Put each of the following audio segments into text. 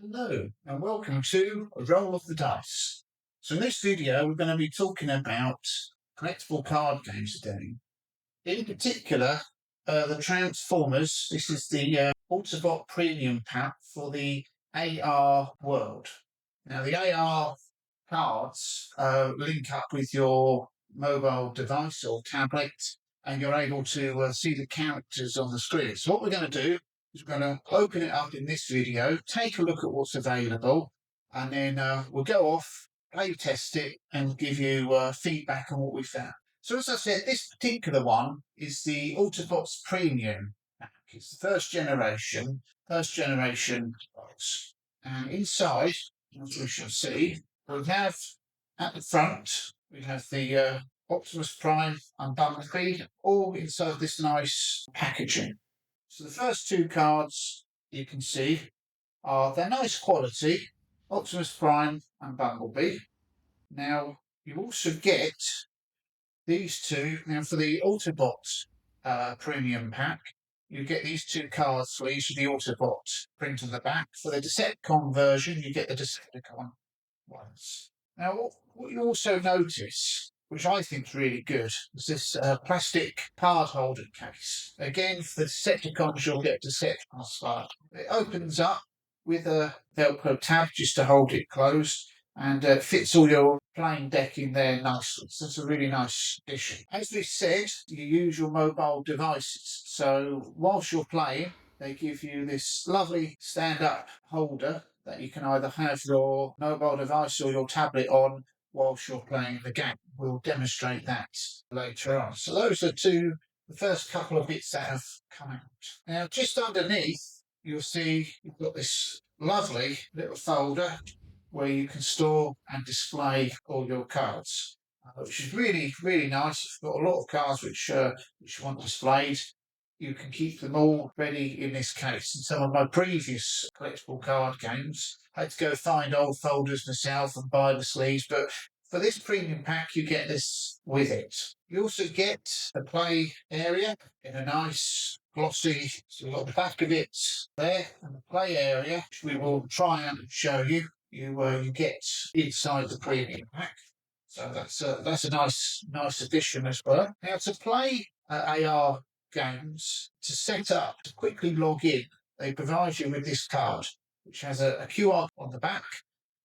Hello and welcome to A Roll of the Dice. So in this video we're going to be talking about collectible card games today. In particular, the Transformers. This is the Autobot Premium Pack for the AR world. Now the AR cards link up with your mobile device or tablet and you're able to see the characters on the screen. So what we're going to do is we're going to open it up in this video, take a look at what's available, and then we'll go off, play test it, and give you feedback on what we found. So as I said, this particular one is the Autobots Premium Pack. It's the first generation box. And inside, as we shall see, we have at the front, we have the Optimus Prime and Bumblebee, all inside this nice packaging. So the first two cards you can see they're nice quality, Optimus Prime and Bumblebee. Now you also get these two. Now for the Autobot Premium Pack, you get these two card sleeves with the Autobot print on the back. For the Decepticon version, you get the Decepticon ones. Now what you also notice, which I think is really good, is this plastic card holder case. Again, for the Decepticons, you'll get Decepticon style. It opens up with a Velcro tab just to hold it closed, and fits all your playing deck in there nicely. So it's a really nice addition. As we said, you use your mobile devices. So whilst you're playing, they give you this lovely stand-up holder that you can either have your mobile device or your tablet on whilst you're playing the game. We'll demonstrate that later on. So those are the first couple of bits that have come out. Now, just underneath, you'll see you've got this lovely little folder where you can store and display all your cards, which is really, really nice. If you've got a lot of cards which you want displayed, you can keep them all ready in this case. In some of my previous collectible card games, I had to go find old folders myself and buy the sleeves, but for this premium pack, you get this with it. You also get the play area in a nice glossy, so you've got the back of it there, and the play area, which we will try and show you. You get inside the premium pack. So that's a nice addition as well. Now to play AR games, to set up, to quickly log in, they provide you with this card, which has a QR on the back,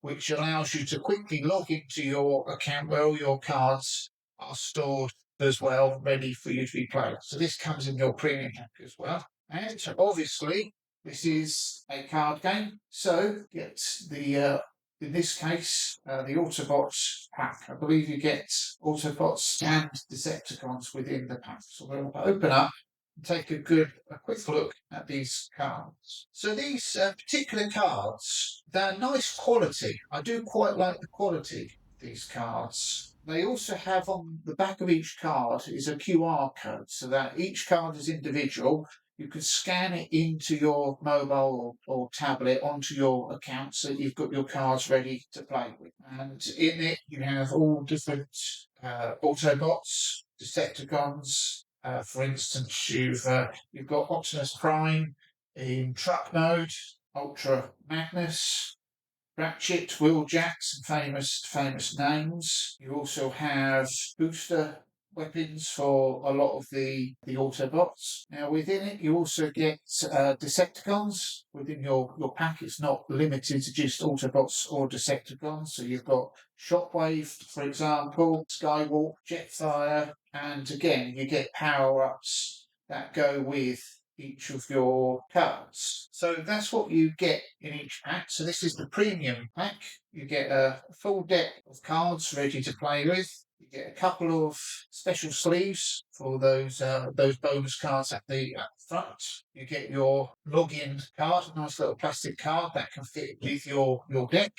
which allows you to quickly log into your account where all your cards are stored as well, ready for you to be played. So this comes in your premium pack as well. And obviously, this is a card game, so get the in this case the Autobots pack. I believe you get Autobots and Decepticons within the pack. So we'll open up and take a quick look at these cards. So these particular cards, they're nice quality. I do quite like the quality of these cards. They also have on the back of each card is a QR code, so that each card is individual. You can scan it into your mobile or tablet onto your account so you've got your cards ready to play with. And in it, you have all different Autobots, Decepticons. For instance, you've got Optimus Prime in truck mode, Ultra Magnus, Ratchet, Wheeljack, some famous names. You also have booster weapons for a lot of the Autobots. Now within it you also get Decepticons within your pack. It's not limited to just Autobots or Decepticons. So you've got Shockwave, for example, Skywalk, Jetfire, and again you get power-ups that go with each of your cards. So that's what you get in each pack. So this is the premium pack. You get a full deck of cards ready to play with. You get a couple of special sleeves for those bonus cards at the front. You get your login card, a nice little plastic card that can fit with your deck.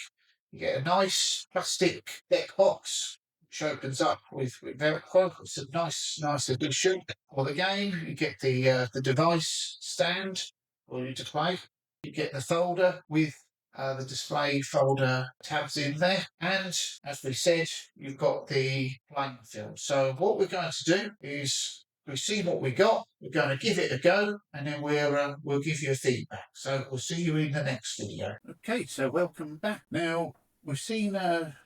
You get a nice plastic deck box which opens up with Velcro. It's a nice addition for the game. You get the device stand for you to play. You get the folder with the display folder tabs in there, and as we said, you've got the playing field. So what we're going to do is we see what we got, we're going to give it a go, and then we'll give you a feedback. So we'll see you in the next video. Okay, so welcome back. Now, we've seen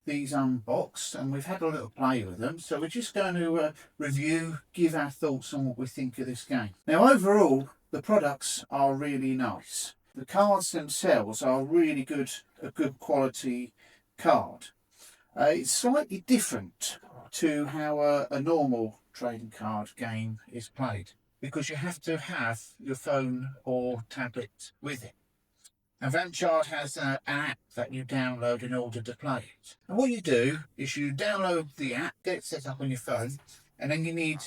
these unboxed and we've had a little play with them, so we're just going to review, give our thoughts on what we think of this game. Now, overall, the products are really nice. The cards themselves are really good, a good quality card. It's slightly different to how a normal trading card game is played, because you have to have your phone or tablet with it. And Vanguard has an app that you download in order to play it. And what you do is you download the app, get it set up on your phone, and then you need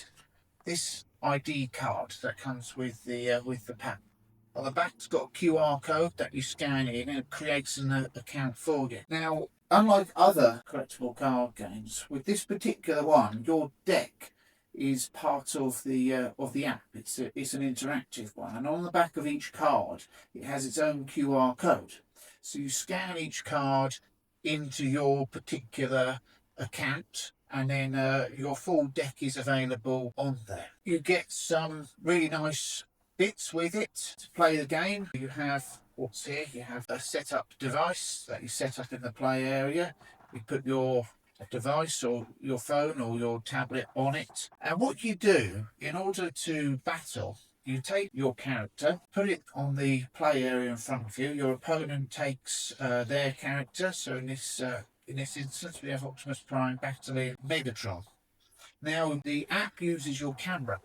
this ID card that comes with the pack. On the back, it's got a QR code that you scan in and it creates an account for you. Now, unlike other collectible card games, with this particular one, your deck is part of the app. It's an interactive one, and on the back of each card it has its own QR code. So you scan each card into your particular account, and then your full deck is available on there. You get some really nice bits with it to play the game. You have what's here. You have a setup device that you set up in the play area. You put your device or your phone or your tablet on it, and what you do in order to battle, you take your character, put it on the play area in front of you. Your opponent takes their character. So in this instance, we have Optimus Prime battling Megatron. Now, the app uses your camera.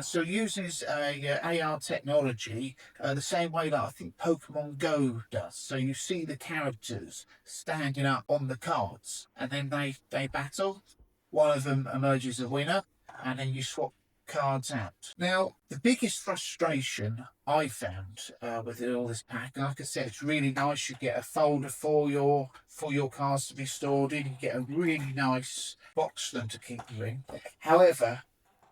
So uses AR technology the same way that I think Pokemon Go does. So you see the characters standing up on the cards, and then they battle. One of them emerges a winner, and then you swap cards out. Now, the biggest frustration I found with all this pack, and like I said, it's really nice. You get a folder for your cards to be stored in. You get a really nice box for them to keep you in. However,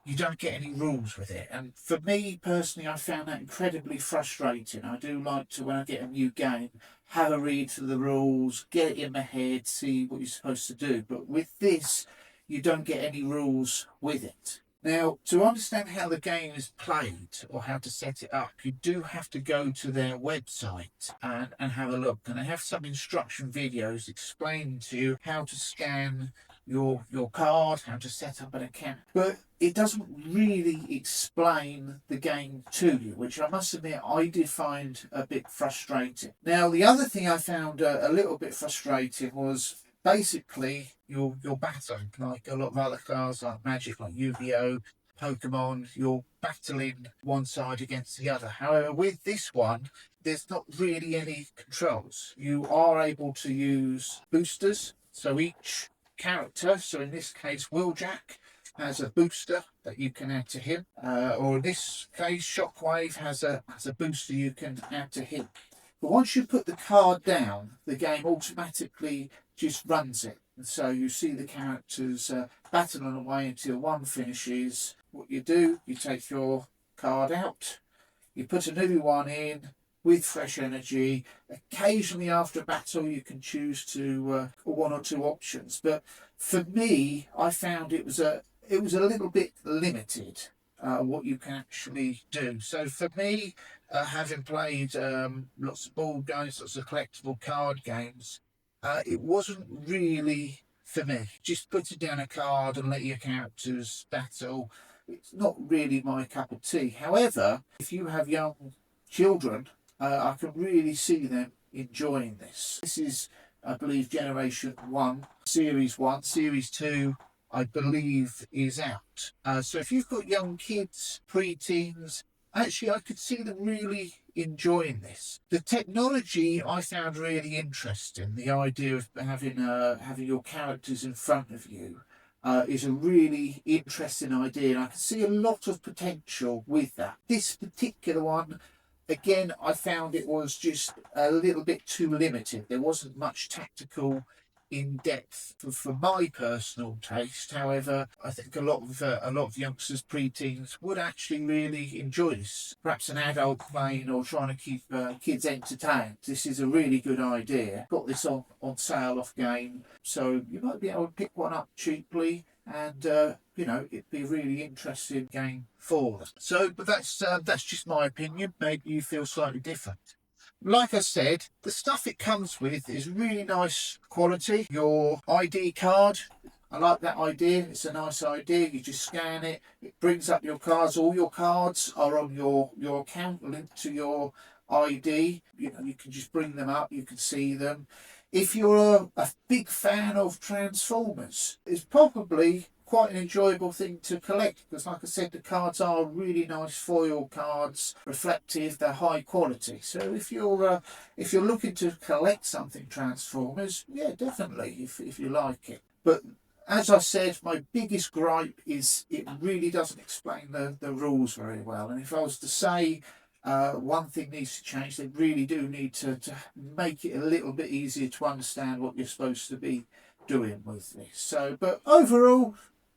you don't get any rules with it, and for me personally, I found that incredibly frustrating. I do like to, when I get a new game, have a read through the rules, get it in my head, see what you're supposed to do. But with this, you don't get any rules with it. Now, to understand how the game is played or how to set it up, you do have to go to their website and have a look. And they have some instruction videos explaining to you how to scan your card, how to set up an account, but it doesn't really explain the game to you, which I must admit I did find a bit frustrating. Now, the other thing I found a little bit frustrating was basically your battling, like a lot of other cards like Magic, like Yu-Gi-Oh, Pokemon, you're battling one side against the other. However, with this one, there's not really any controls. You are able to use boosters, so each character, so in this case Wheeljack has a booster that you can add to him, or in this case Shockwave has a booster you can add to him. But once you put the card down, the game automatically just runs it, and so you see the characters battling away until one finishes. What you do, you take your card out, you put a new one in with fresh energy. Occasionally after battle you can choose to one or two options, but for me I found it was a little bit limited what you can actually do. So for me, having played lots of board games, lots of collectible card games, it wasn't really for me. Just putting down a card and let your characters battle, it's not really my cup of tea. However, if you have young children, I can really see them enjoying this. This is, I believe, Generation 1, Series 1. Series 2, I believe, is out. So if you've got young kids, pre-teens, actually I could see them really enjoying this. The technology I found really interesting. The idea of having your characters in front of you is a really interesting idea, and I can see a lot of potential with that. This particular one, again, I found it was just a little bit too limited. There wasn't much tactical in depth for my personal taste. However, I think a lot of youngsters, pre-teens, would actually really enjoy this. Perhaps an adult playing or trying to keep kids entertained. This is a really good idea. Got this on sale off game, so you might be able to pick one up cheaply. and you know, it'd be a really interesting game for them. So, but that's just my opinion. Maybe you feel slightly different. Like I said, the stuff it comes with is really nice quality. Your ID card, I like that idea. It's a nice idea. You just scan it. It brings up your cards. All your cards are on your account linked to your ID. You know, you can just bring them up. You can see them. If you're a big fan of Transformers, it's probably quite an enjoyable thing to collect because, like I said, the cards are really nice foil cards, reflective, they're high quality. So if you're looking to collect something Transformers, yeah, definitely if you like it. But as I said, my biggest gripe is it really doesn't explain the rules very well. And if I was to say one thing needs to change, they really do need to make it a little bit easier to understand what you're supposed to be doing with this. So, but overall,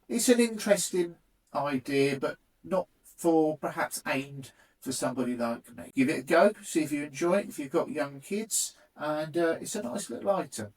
it's an interesting idea, but not for perhaps aimed for somebody like me. Give it a go, see if you enjoy it, if you've got young kids, and it's a nice little item.